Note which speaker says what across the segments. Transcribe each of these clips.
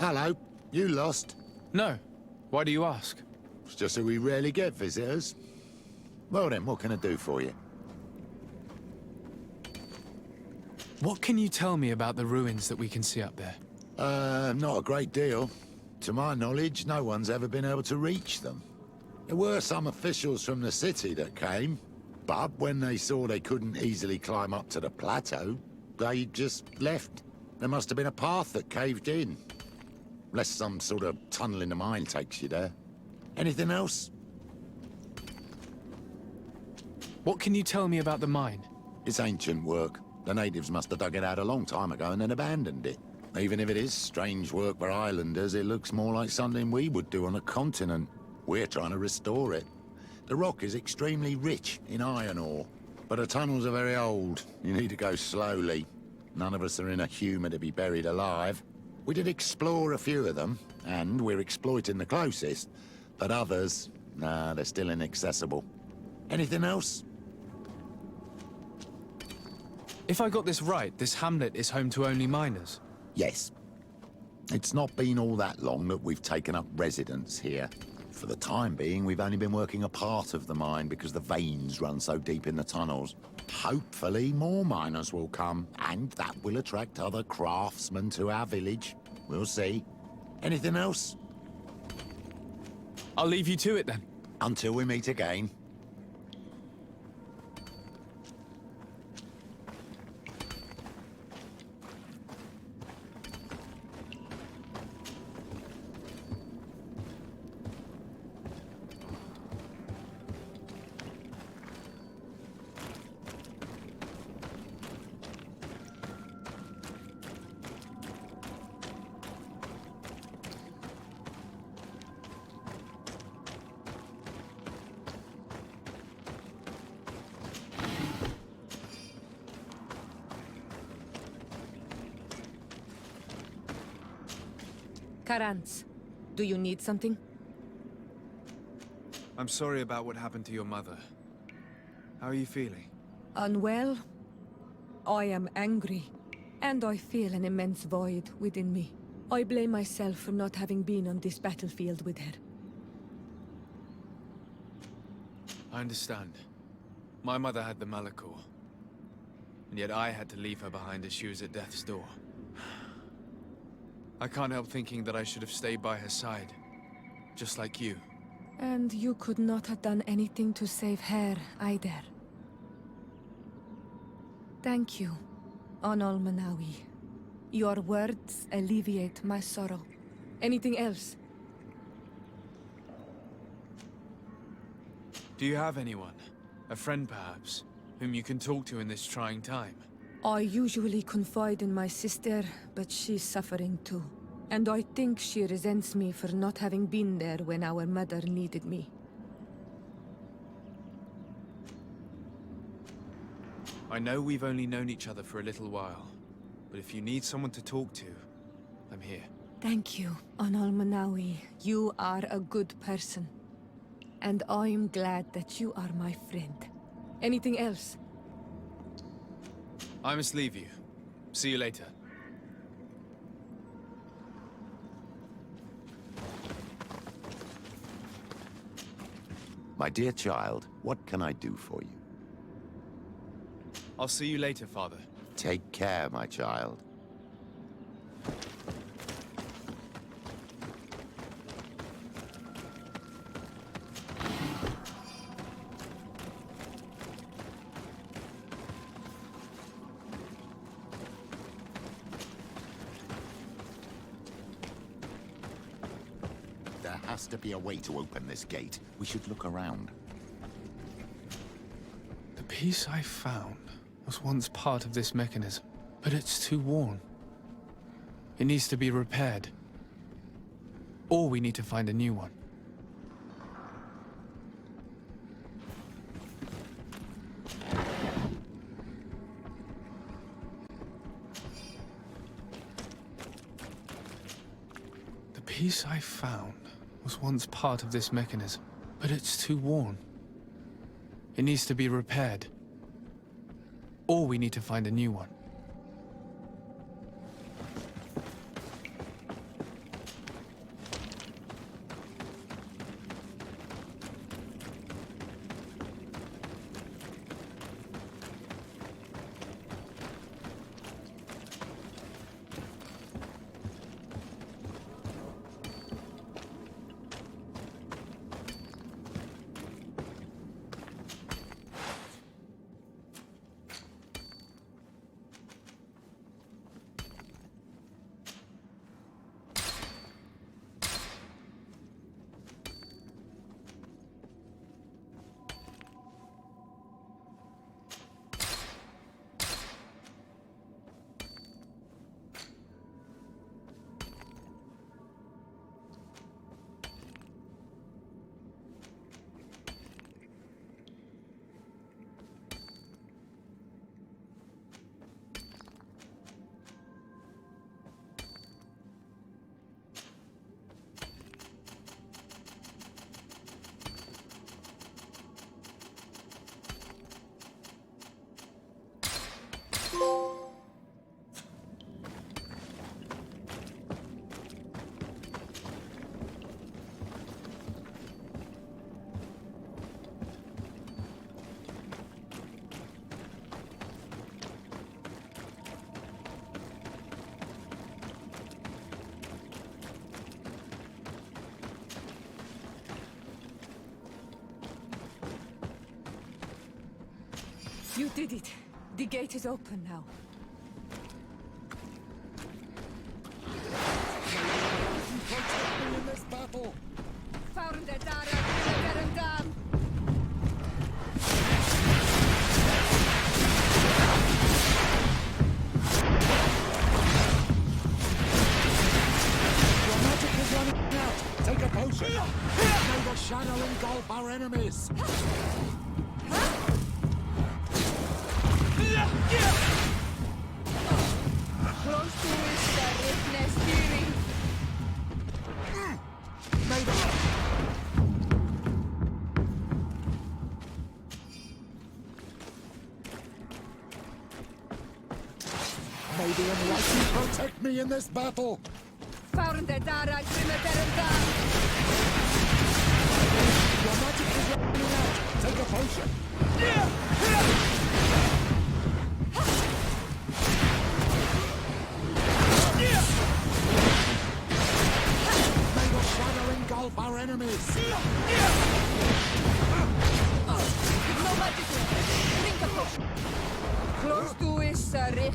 Speaker 1: Hello. You lost?
Speaker 2: No. Why do you ask?
Speaker 1: It's just that we rarely get visitors. Well then, what can I do for you?
Speaker 2: What can you tell me about the ruins that we can see up there?
Speaker 1: Not a great deal. To my knowledge, no one's ever been able to reach them. There were some officials from the city that came, but when they saw they couldn't easily climb up to the plateau, they just left. There must have been a path that caved in. Unless some sort of tunnel in the mine takes you there. Anything else?
Speaker 2: What can you tell me about the mine?
Speaker 1: It's ancient work. The natives must have dug it out a long time ago and then abandoned it. Even if it is strange work for islanders, it looks more like something we would do on a continent. We're trying to restore it. The rock is extremely rich in iron ore, but the tunnels are very old. You need to go slowly. None of us are in a humour to be buried alive. We did explore a few of them, and we're exploiting the closest. But others, nah, they're still inaccessible. Anything else?
Speaker 2: If I got this right, this hamlet is home to only miners.
Speaker 1: Yes. It's not been all that long that we've taken up residence here. For the time being, we've only been working a part of the mine because the veins run so deep in the tunnels. Hopefully, more miners will come, and that will attract other craftsmen to our village. We'll see. Anything else?
Speaker 2: I'll leave you to it then.
Speaker 1: Until we meet again.
Speaker 3: Karans, do you need something?
Speaker 4: I'm sorry about what happened to your mother. How are you feeling?
Speaker 3: Unwell? I am angry, and I feel an immense void within me. I blame myself for not having been on this battlefield with her.
Speaker 4: I understand. My mother had the Malachor, and yet I had to leave her behind as she was at death's door. I can't help thinking that I should have stayed by her side, just like you.
Speaker 3: And you could not have done anything to save her, either. Thank you, Onol Manawi. Your words alleviate my sorrow. Anything else?
Speaker 4: Do you have anyone, a friend perhaps, whom you can talk to in this trying time?
Speaker 3: I usually confide in my sister, but she's suffering too. And I think she resents me for not having been there when our mother needed me.
Speaker 4: I know we've only known each other for a little while, but if you need someone to talk to, I'm here.
Speaker 3: Thank you, Onol Manawi. You are a good person. And I'm glad that you are my friend. Anything else?
Speaker 4: I must leave you. See you later.
Speaker 1: My dear child, what can I do for you?
Speaker 4: I'll see you later, Father.
Speaker 1: Take care, my child. There has to be a way to open this gate. We should look around.
Speaker 2: The piece I found was once part of this mechanism, but it's too worn. It needs to be repaired. Or we need to find a new one. The piece I found was once part of this mechanism, but it's too worn. It needs to be repaired. Or we need to find a new one.
Speaker 3: You did it. The gate is open now.
Speaker 1: Protect me in this battle!
Speaker 3: Found the Dara,
Speaker 1: Your magic is running out! Take a potion! May the shadow engulf our enemies!
Speaker 3: Close to it, the steering.
Speaker 1: May the... May the enlightened protect me in this battle!
Speaker 3: Found the Dara,
Speaker 1: Your magic is running out! Take a potion! May the shadow engulf our enemies!
Speaker 3: No magic left. Drink a potion. Close to is steering.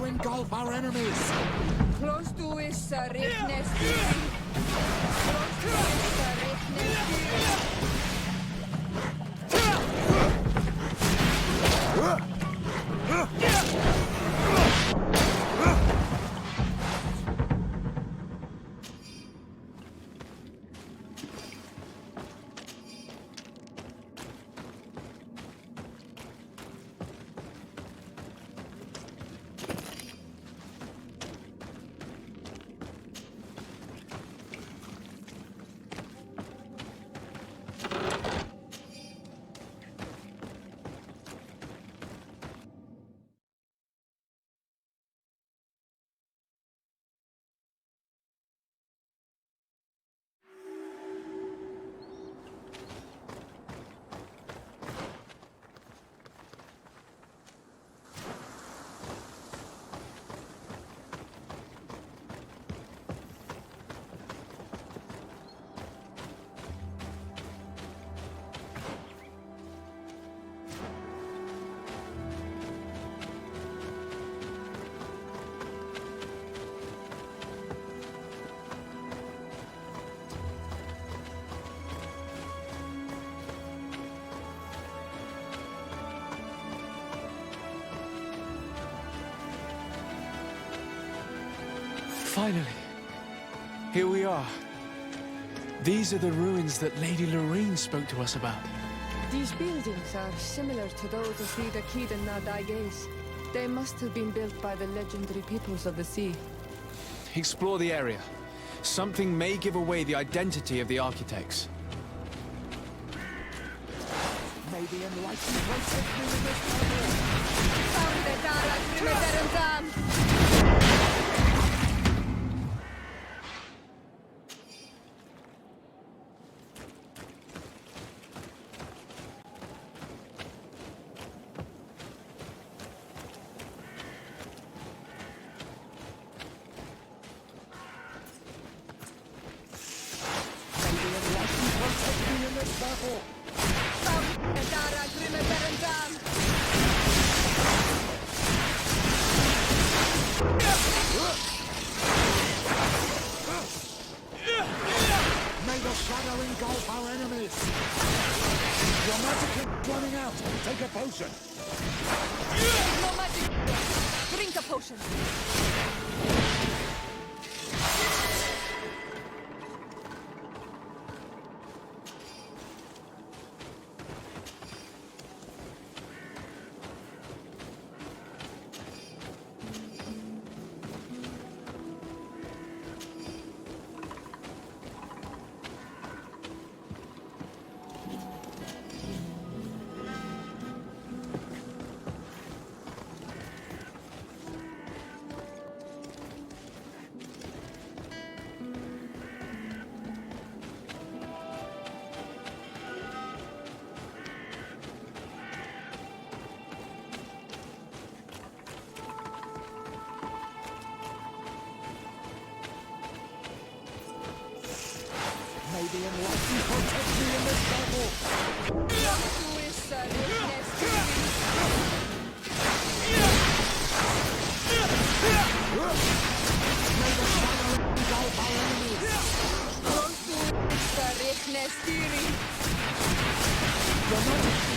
Speaker 1: Engulf our enemies!
Speaker 3: Close to is richness. Close to is richness.
Speaker 2: Finally, here we are. These are the ruins that Lady Lorraine spoke to us about.
Speaker 3: These buildings are similar to those of the Kedan Nadages. They must have been built by the legendary peoples of the sea.
Speaker 2: Explore the area. Something may give away the identity of the architects.
Speaker 1: May the enlightened protect me in this battle.
Speaker 3: Found the Dara Grimeterendam!
Speaker 1: Take a potion.
Speaker 3: No magic. Drink a potion.
Speaker 1: May the enlightened protect me in this battle. May the shadow engulf our enemies. Your Majesty.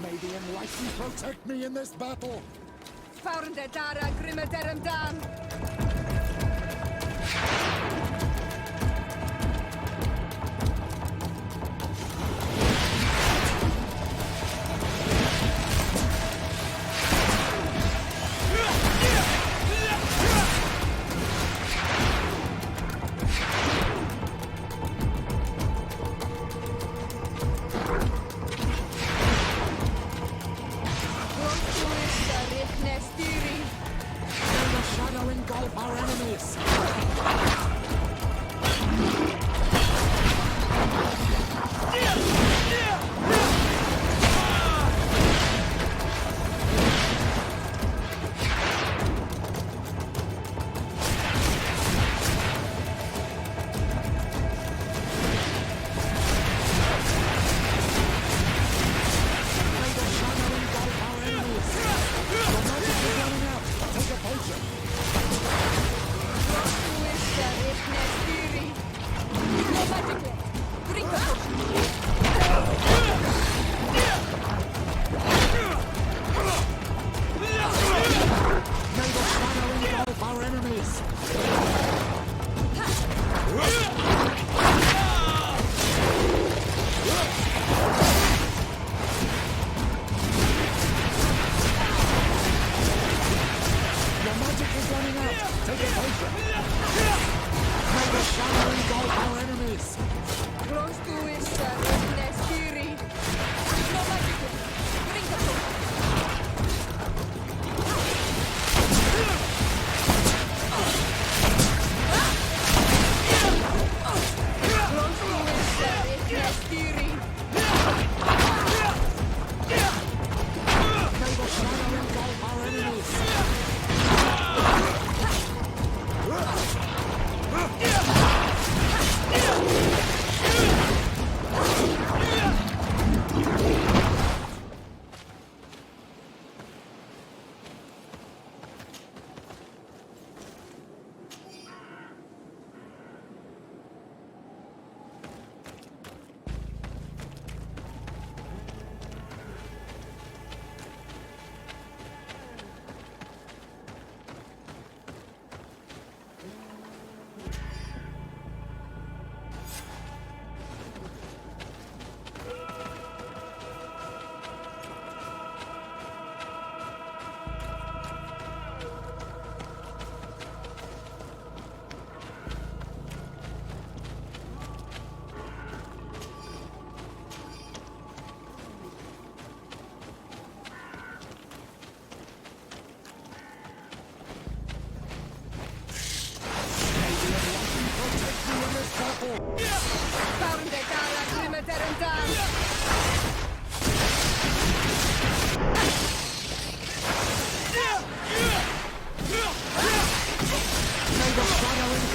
Speaker 1: May the enlightened protect me in this battle.
Speaker 3: Found the Dara Grimeterendam!
Speaker 1: Shadow engulf our enemies.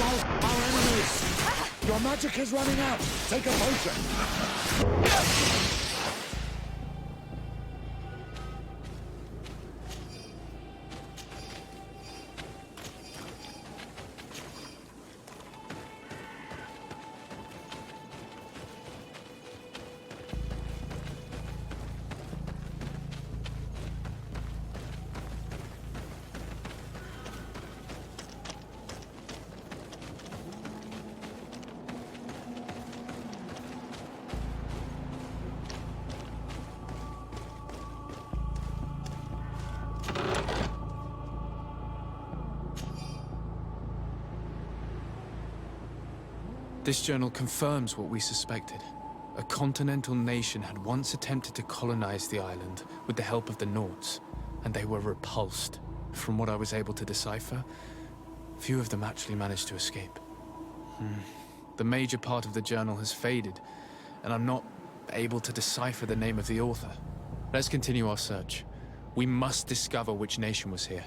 Speaker 1: Our enemies! Your magic is running out! Take a potion!
Speaker 2: This journal confirms what we suspected. A continental nation had once attempted to colonize the island with the help of the Nords, and they were repulsed. From what I was able to decipher, few of them actually managed to escape. The major part of the journal has faded, and I'm not able to decipher the name of the author. Let's continue our search. We must discover which nation was here.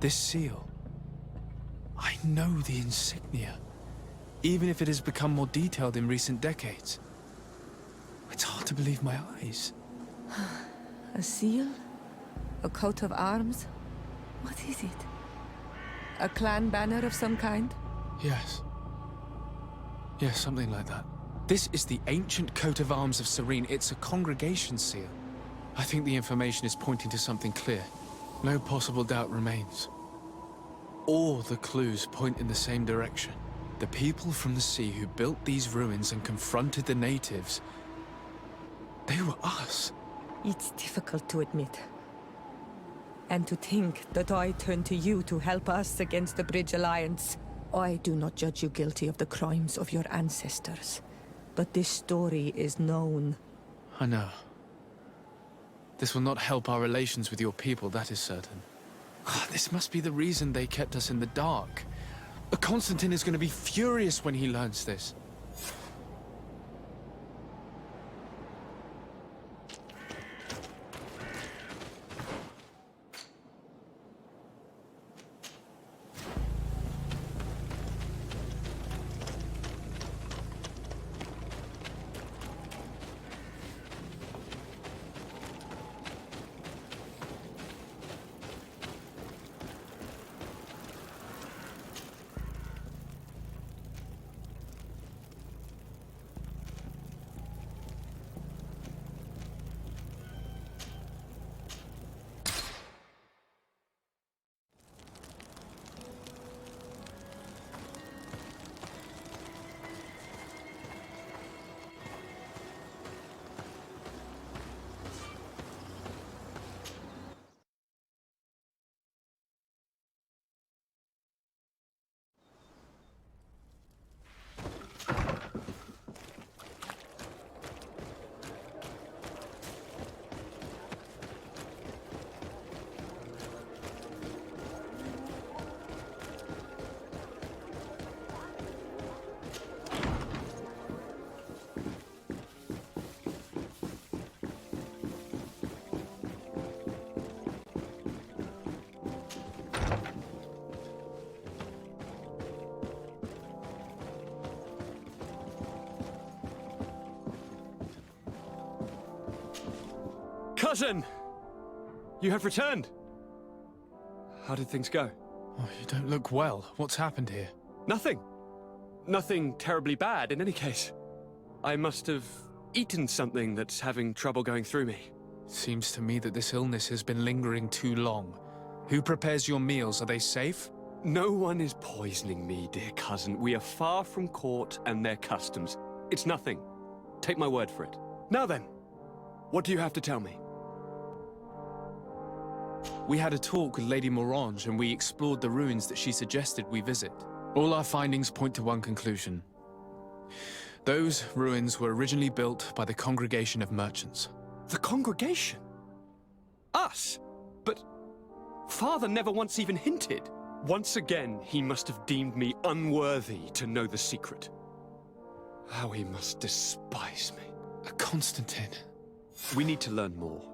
Speaker 2: This seal. I know the insignia, even if it has become more detailed in recent decades. It's hard to believe my eyes.
Speaker 3: A seal? A coat of arms? What is it? A clan banner of some kind?
Speaker 2: Yes. Yes, something like that. This is the ancient coat of arms of Serene. It's a congregation seal. I think the information is pointing to something clear. No possible doubt remains. All the clues point in the same direction. The people from the sea who built these ruins and confronted the natives, they were us.
Speaker 3: It's difficult to admit. And to think that I turn to you to help us against the Bridge Alliance. I do not judge you guilty of the crimes of your ancestors. But this story is known.
Speaker 2: I know. This will not help our relations with your people, that is certain. This must be the reason they kept us in the dark. Constantine is going to be furious when he learns this.
Speaker 5: Cousin! You have returned. How did things go?
Speaker 2: Oh, you don't look well. What's happened here?
Speaker 5: Nothing. Nothing terribly bad in any case. I must have eaten something that's having trouble going through me.
Speaker 2: Seems to me that this illness has been lingering too long. Who prepares your meals? Are they safe?
Speaker 5: No one is poisoning me, dear cousin. We are far from court and their customs. It's nothing. Take my word for it. Now then, what do you have to tell me?
Speaker 2: We had a talk with Lady Morange and we explored the ruins that she suggested we visit. All our findings point to one conclusion. Those ruins were originally built by the Congregation of Merchants.
Speaker 5: The congregation? Us? But Father never once even hinted. Once again, he must have deemed me unworthy to know the secret. How he must despise me.
Speaker 2: Constantine.
Speaker 5: We need to learn more.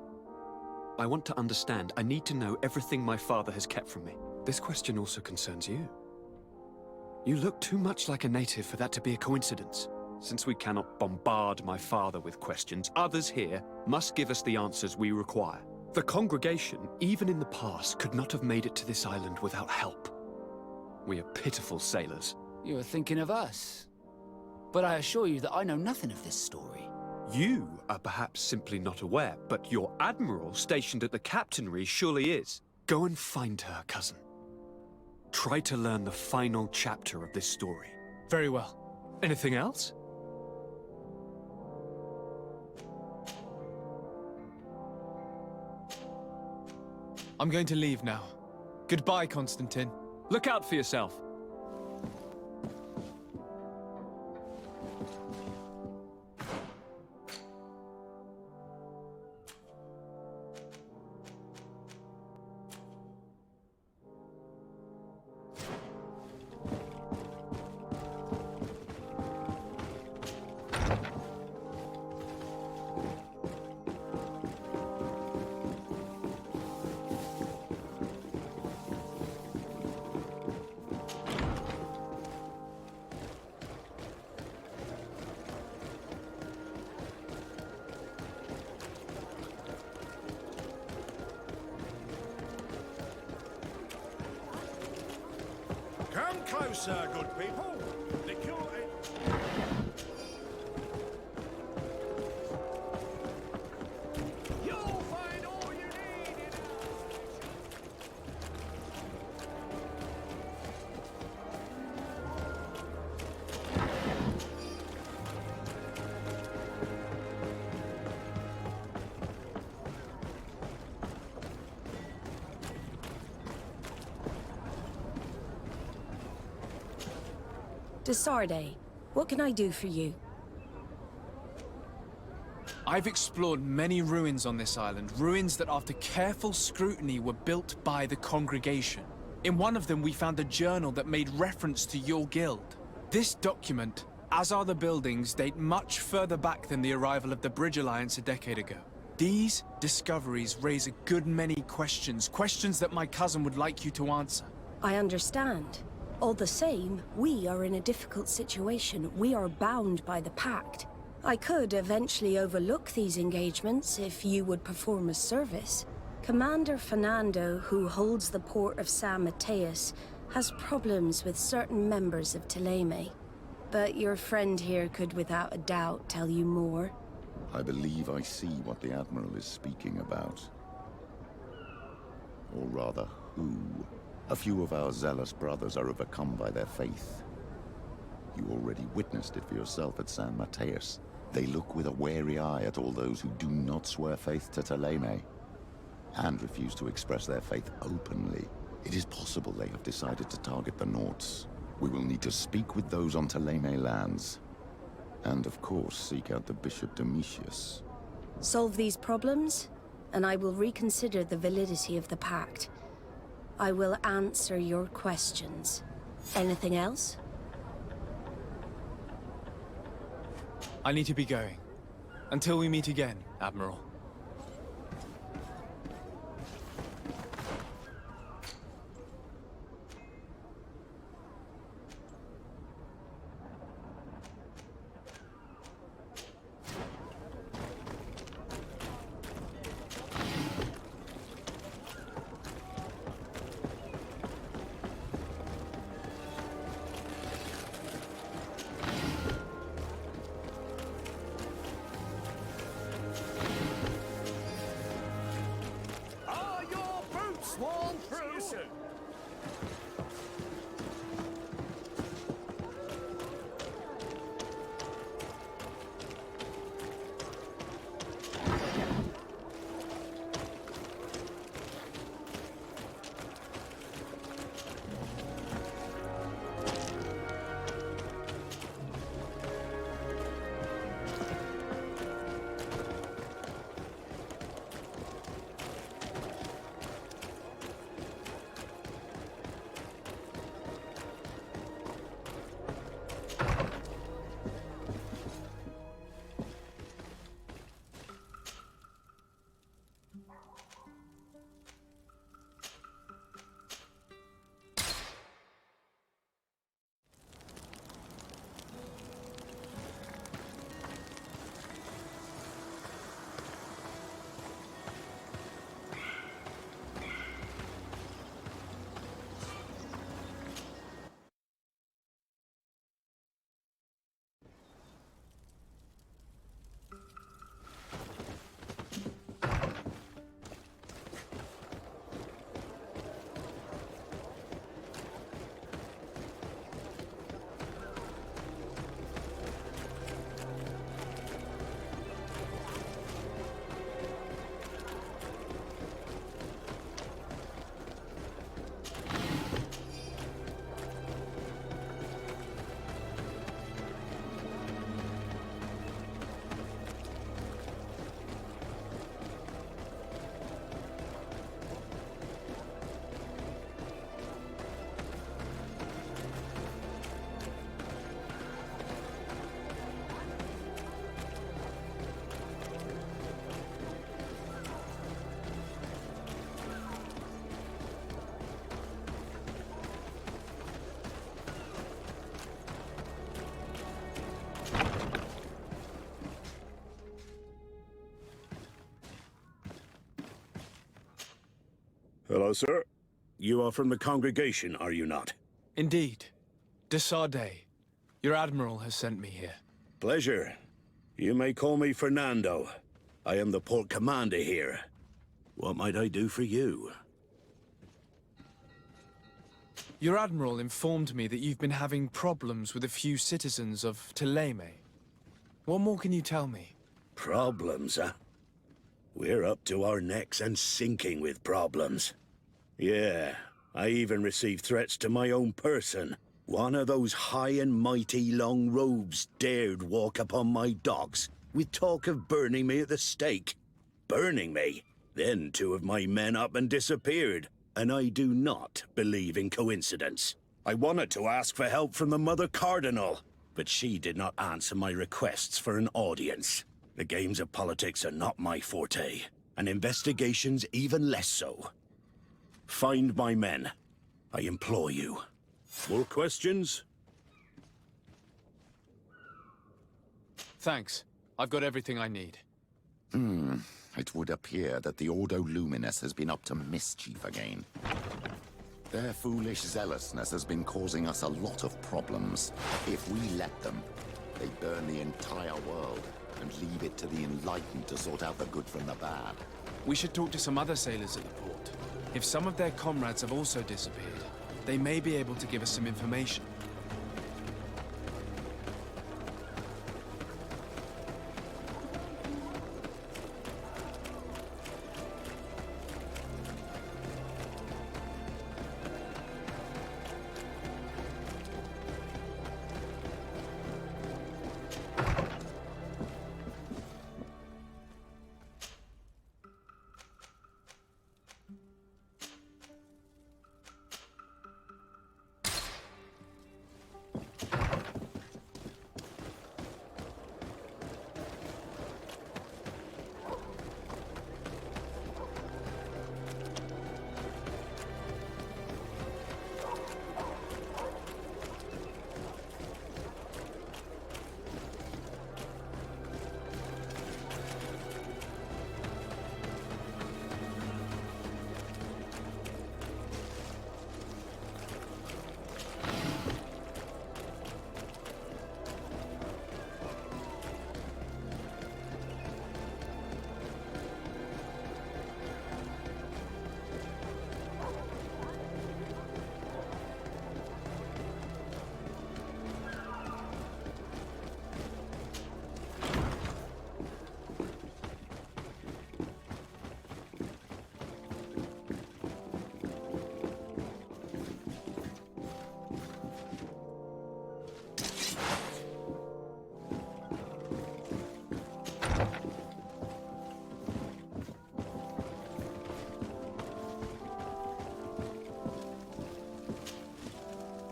Speaker 5: I want to understand. I need to know everything my father has kept from me. This question also concerns you. You look too much like a native for that to be a coincidence. Since we cannot bombard my father with questions, others here must give us the answers we require. The congregation, even in the past, could not have made it to this island without help. We are pitiful sailors.
Speaker 6: You are thinking of us. But I assure you that I know nothing of this story.
Speaker 5: You are perhaps simply not aware, but your admiral stationed at the captainry surely is. Go and find her, cousin. Try to learn the final chapter of this story.
Speaker 2: Very well.
Speaker 5: Anything else?
Speaker 2: I'm going to leave now. Goodbye, Constantine.
Speaker 5: Look out for yourself.
Speaker 7: Come closer, good people. The cure You'll find all you need in
Speaker 8: Desarde, what can I do for you?
Speaker 2: I've explored many ruins on this island, ruins that after careful scrutiny were built by the congregation. In one of them we found a journal that made reference to your guild. This document, as are the buildings, date much further back than the arrival of the Bridge Alliance a decade ago. These discoveries raise a good many questions, questions that my cousin would like you to answer.
Speaker 8: I understand. All the same, we are in a difficult situation. We are bound by the Pact. I could eventually overlook these engagements if you would perform a service. Commander Fernando, who holds the port of San Mateus, has problems with certain members of Teleme. But your friend here could without a doubt tell you more.
Speaker 1: I believe I see what the Admiral is speaking about. Or rather, who. A few of our zealous brothers are overcome by their faith. You already witnessed it for yourself at San Mateus. They look with a wary eye at all those who do not swear faith to Teleme, and refuse to express their faith openly. It is possible they have decided to target the Nauts. We will need to speak with those on Teleme lands, and of course seek out the Bishop Domitius.
Speaker 8: Solve these problems, and I will reconsider the validity of the Pact. I will answer your questions. Anything else?
Speaker 2: I need to be going. Until we meet again, Admiral.
Speaker 7: Hello, sir. You are from the congregation, are you not?
Speaker 2: Indeed. Desardet. Your admiral has sent me here.
Speaker 7: Pleasure. You may call me Fernando. I am the port commander here. What might I do for you?
Speaker 2: Your admiral informed me that you've been having problems with a few citizens of Teleme. What more can you tell me?
Speaker 7: Problems, huh? We're up to our necks and sinking with problems. Yeah, I even received threats to my own person. One of those high and mighty long robes dared walk upon my docks with talk of burning me at the stake. Burning me? Then two of my men up and disappeared, and I do not believe in coincidence. I wanted to ask for help from the Mother Cardinal, but she did not answer my requests for an audience. The games of politics are not my forte, and investigations even less so. Find my men. I implore you. More questions?
Speaker 2: Thanks. I've got everything I need.
Speaker 1: It would appear that the Ordo Luminous has been up to mischief again. Their foolish zealousness has been causing us a lot of problems. If we let them, they burn the entire world and leave it to the enlightened to sort out the good from the bad.
Speaker 2: We should talk to some other sailors at the port. If some of their comrades have also disappeared, they may be able to give us some information.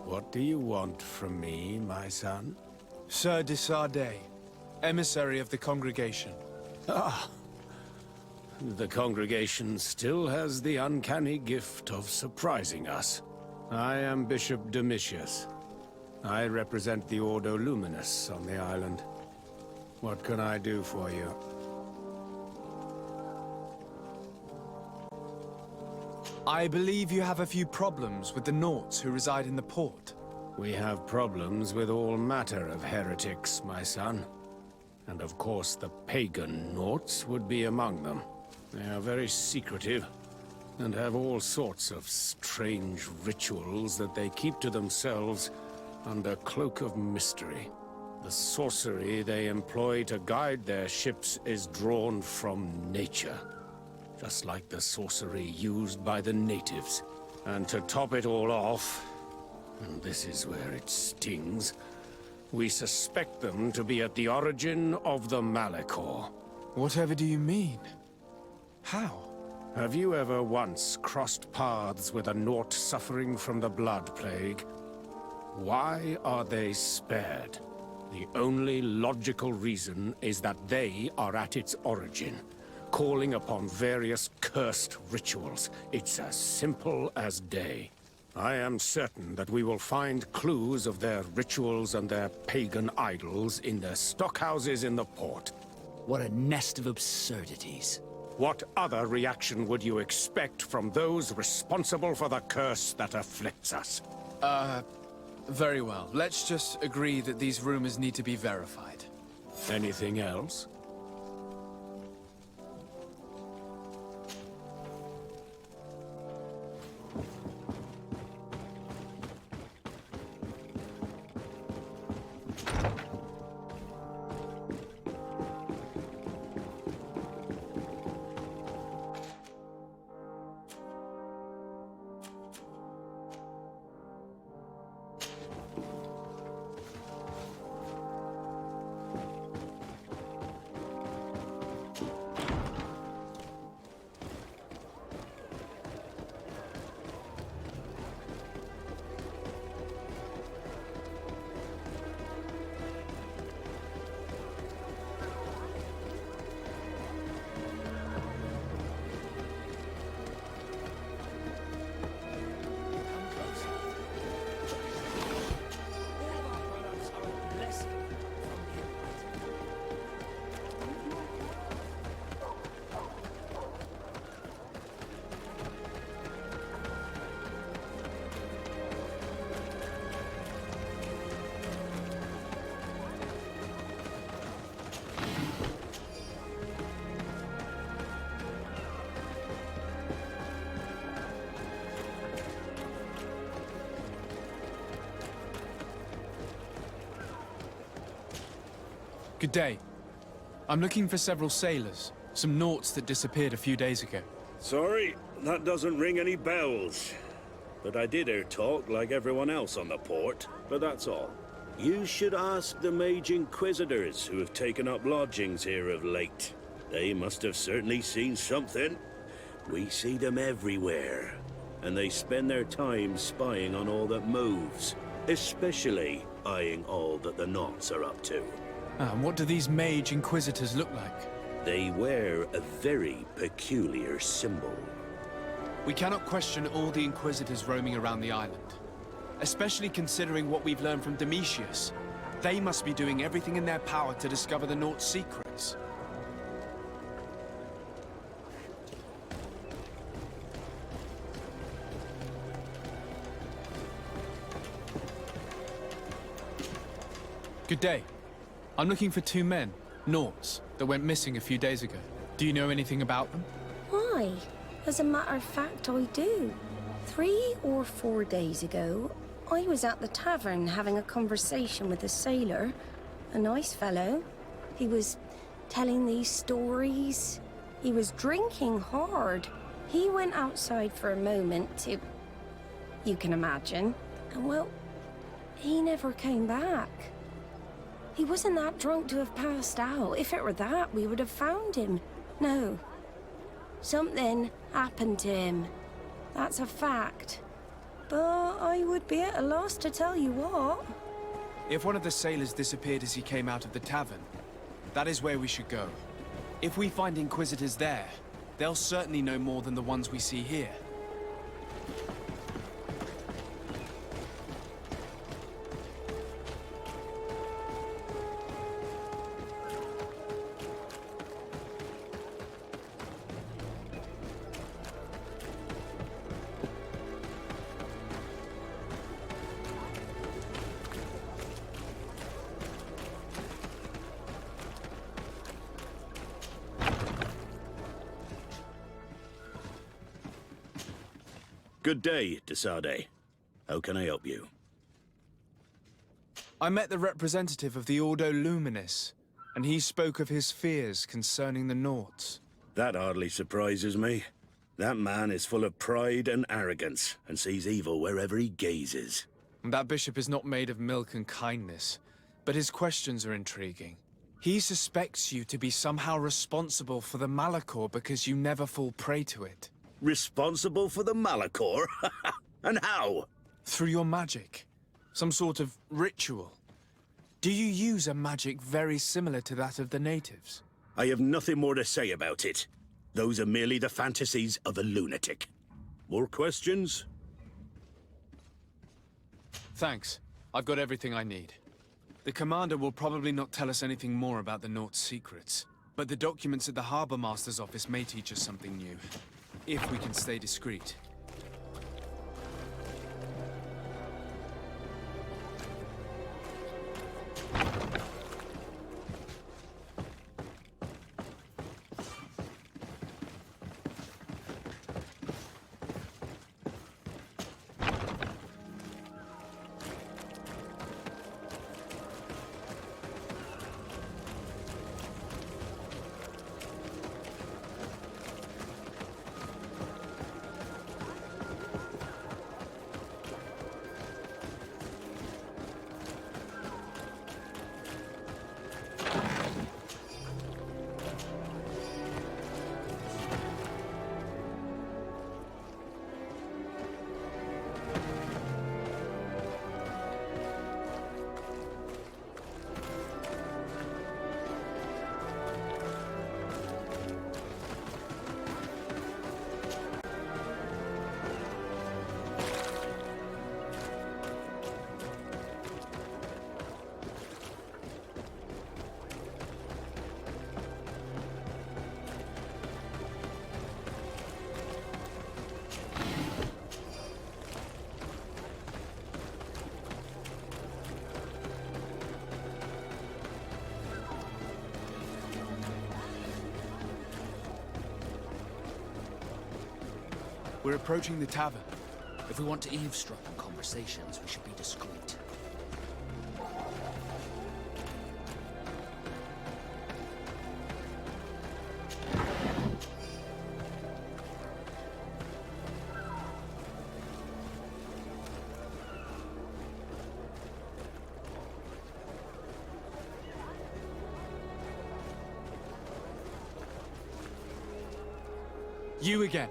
Speaker 7: What do you want from me, my son?
Speaker 2: Sir Desardet, emissary of the congregation.
Speaker 7: Ah, the congregation still has the uncanny gift of surprising us. I am Bishop Domitius. I represent the Ordo Luminous on the island. What can I do for you?
Speaker 2: I believe you have a few problems with the Nauts who reside in the port.
Speaker 7: We have problems with all matter of heretics, my son. And of course the pagan Nauts would be among them. They are very secretive, and have all sorts of strange rituals that they keep to themselves under cloak of mystery. The sorcery they employ to guide their ships is drawn from nature, just like the sorcery used by the natives. And to top it all off, and this is where it stings, we suspect them to be at the origin of the Malachor.
Speaker 2: Whatever do you mean? How?
Speaker 7: Have you ever once crossed paths with a Naut suffering from the Blood Plague? Why are they spared? The only logical reason is that they are at its origin, calling upon various cursed rituals. It's as simple as day. I am certain that we will find clues of their rituals and their pagan idols in their stockhouses in the port.
Speaker 6: What a nest of absurdities.
Speaker 9: What other reaction would you expect from those responsible for the curse that afflicts us?
Speaker 4: Very well. Let's just agree that these rumors need to be verified.
Speaker 9: Anything else?
Speaker 2: Good day. I'm looking for several sailors. Some naughts that disappeared a few days ago.
Speaker 7: Sorry, that doesn't ring any bells. But I did hear talk like everyone else on the port, but that's all. You should ask the mage inquisitors who have taken up lodgings here of late. They must have certainly seen something. We see them everywhere, and they spend their time spying on all that moves, especially eyeing all that the Naughts are up to.
Speaker 2: And what do these mage inquisitors look like?
Speaker 7: They wear a very peculiar symbol.
Speaker 2: We cannot question all the inquisitors roaming around the island. Especially considering what we've learned from Domitius. They must be doing everything in their power to discover the Naughts' secrets. Good day. I'm looking for two men, Naughts, that went missing a few days ago. Do you know anything about them?
Speaker 8: Why? As a matter of fact, I do. 3 or 4 days ago, I was at the tavern having a conversation with a sailor. A nice fellow. He was telling these stories. He was drinking hard. He went outside for a moment to... you can imagine. And well, he never came back. He wasn't that drunk to have passed out. If it were that, we would have found him. No. Something happened to him. That's a fact. But I would be at a loss to tell you what.
Speaker 2: If one of the sailors disappeared as he came out of the tavern, that is where we should go. If we find inquisitors there, they'll certainly know more than the ones we see here.
Speaker 7: Good day, Desade. How can I help you?
Speaker 2: I met the representative of the Ordo Luminis, and he spoke of his fears concerning the Naughts.
Speaker 7: That hardly surprises me. That man is full of pride and arrogance, and sees evil wherever he gazes.
Speaker 2: That bishop is not made of milk and kindness, but his questions are intriguing. He suspects you to be somehow responsible for the Malachor because you never fall prey to it.
Speaker 7: Responsible for the Malachor? And how?
Speaker 2: Through your magic. Some sort of ritual. Do you use a magic very similar to that of the natives?
Speaker 7: I have nothing more to say about it. Those are merely the fantasies of a lunatic. More questions?
Speaker 2: Thanks. I've got everything I need. The commander will probably not tell us anything more about the Naughts' secrets.
Speaker 4: But the documents at the Harbor Master's office may teach us something new, if we can stay discreet. We're approaching the tavern.
Speaker 6: If we want to eavesdrop on conversations, we should be discreet.
Speaker 4: You again.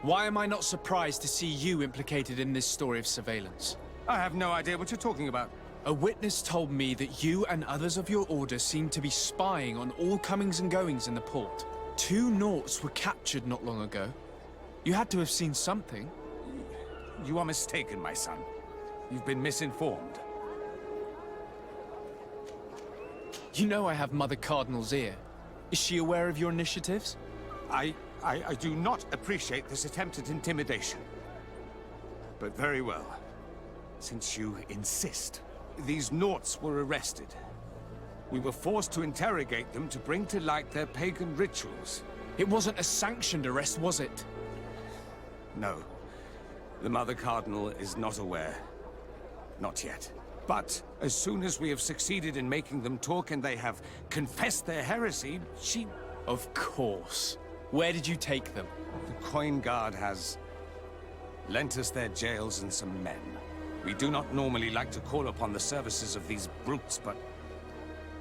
Speaker 4: Why am I not surprised to see you implicated in this story of surveillance?
Speaker 9: I have no idea what you're talking about.
Speaker 4: A witness told me that you and others of your order seem to be spying on all comings and goings in the port. 2 Nauts were captured not long ago. You had to have seen something.
Speaker 9: You are mistaken, my son. You've been misinformed.
Speaker 4: You know I have Mother Cardinal's ear. Is she aware of your initiatives?
Speaker 9: I do not appreciate this attempt at intimidation. But very well. Since you insist, these Nauts were arrested. We were forced to interrogate them to bring to light their pagan rituals.
Speaker 4: It wasn't a sanctioned arrest, was it?
Speaker 9: No. The Mother Cardinal is not aware. Not yet. But as soon as we have succeeded in making them talk and they have confessed their heresy, she...
Speaker 4: Of course. Where did you take them?
Speaker 9: The Coin Guard has lent us their jails and some men. We do not normally like to call upon the services of these brutes, but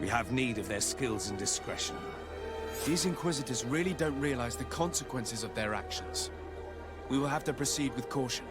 Speaker 9: we have need of their skills and discretion.
Speaker 4: These Inquisitors really don't realize the consequences of their actions. We will have to proceed with caution.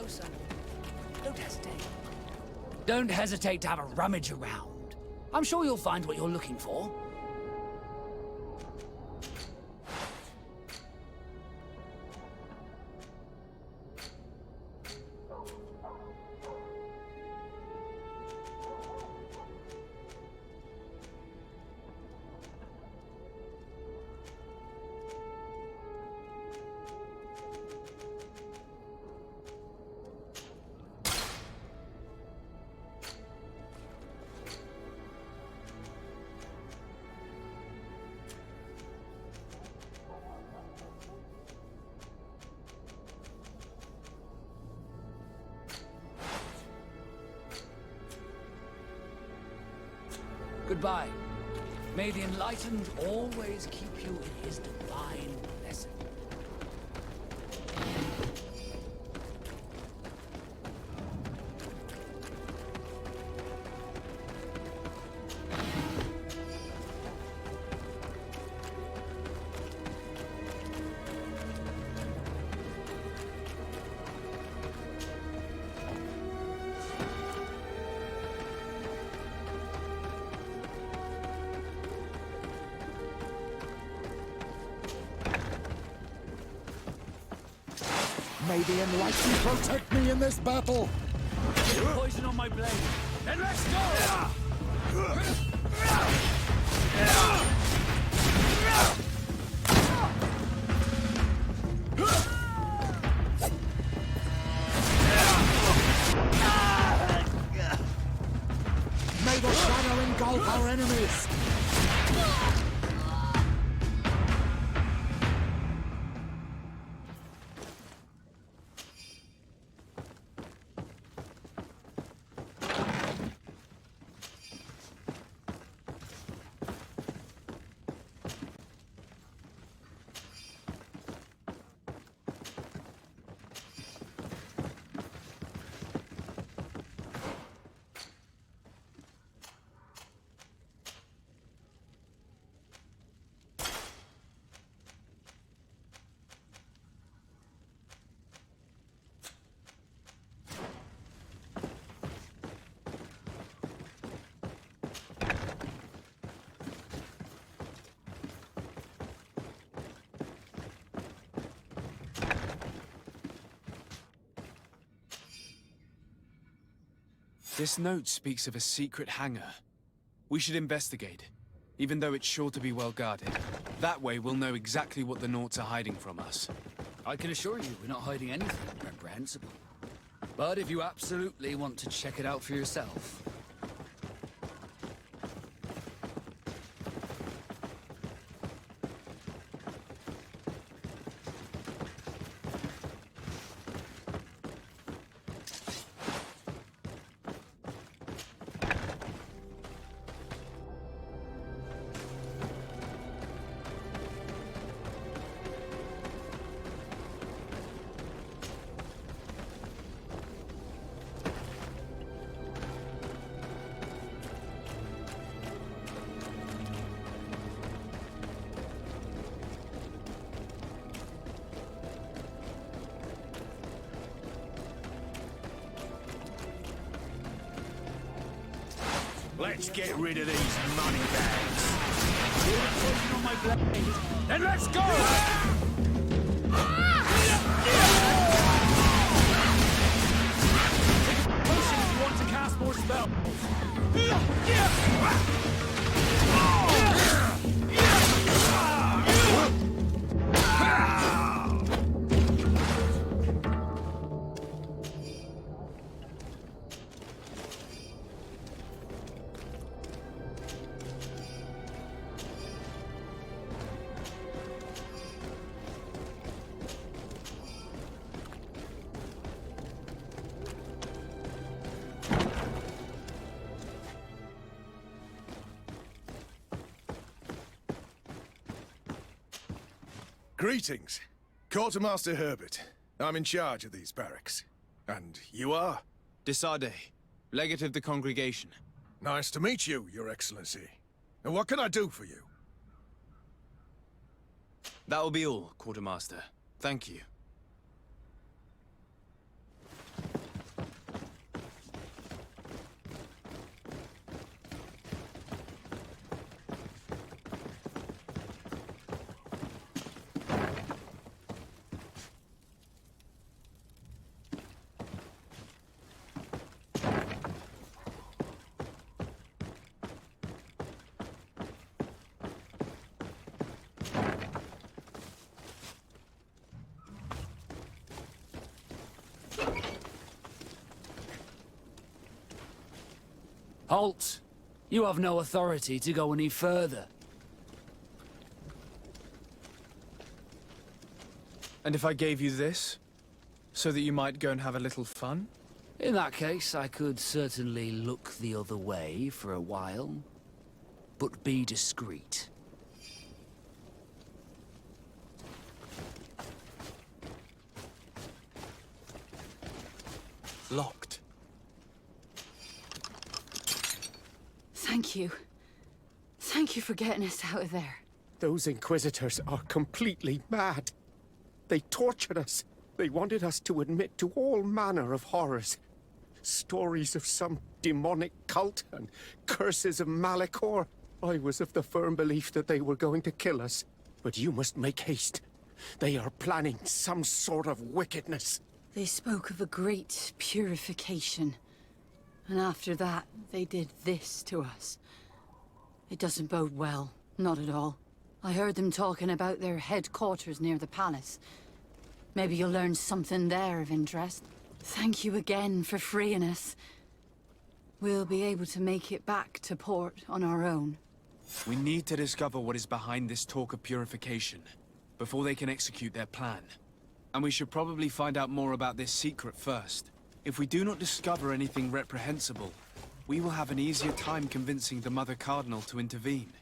Speaker 6: closer. Don't hesitate. Don't hesitate to have a rummage around. I'm sure you'll find what you're looking for. Goodbye. May the enlightened always keep you in his divine blessing.
Speaker 1: May the enlightened protect me in this battle!
Speaker 6: Poison on my blade. Then let's go!
Speaker 1: May the shadow engulf our enemies!
Speaker 4: This note speaks of a secret hangar. We should investigate, even though it's sure to be well guarded. That way we'll know exactly what the Naughts are hiding from us.
Speaker 6: I can assure you we're not hiding anything reprehensible. But if you absolutely want to check it out for yourself...
Speaker 9: Let's get rid of these money bags.
Speaker 6: Poison on my blade. Then let's go! Potion if you want to cast more spells.
Speaker 10: Greetings. Quartermaster Herbert. I'm in charge of these barracks. And you are?
Speaker 4: Desade, legate of the congregation.
Speaker 10: Nice to meet you, Your Excellency. And what can I do for you?
Speaker 4: That will be all, Quartermaster. Thank you.
Speaker 6: Halt! You have no authority to go any further.
Speaker 2: And if I gave you this, so that you might go and have a little fun?
Speaker 6: In that case, I could certainly look the other way for a while. But be discreet.
Speaker 2: Locked.
Speaker 11: Thank you. Thank you for getting us out of there.
Speaker 12: Those Inquisitors are completely mad. They tortured us. They wanted us to admit to all manner of horrors. Stories of some demonic cult and curses of Malachor. I was of the firm belief that they were going to kill us. But you must make haste. They are planning some sort of wickedness.
Speaker 11: They spoke of a great purification. And after that, they did this to us. It doesn't bode well. Not at all. I heard them talking about their headquarters near the palace. Maybe you'll learn something there of interest. Thank you again for freeing us. We'll be able to make it back to port on our own.
Speaker 4: We need to discover what is behind this talk of purification, before they can execute their plan. And we should probably find out more about this secret first. If we do not discover anything reprehensible, we will have an easier time convincing the Mother Cardinal to intervene.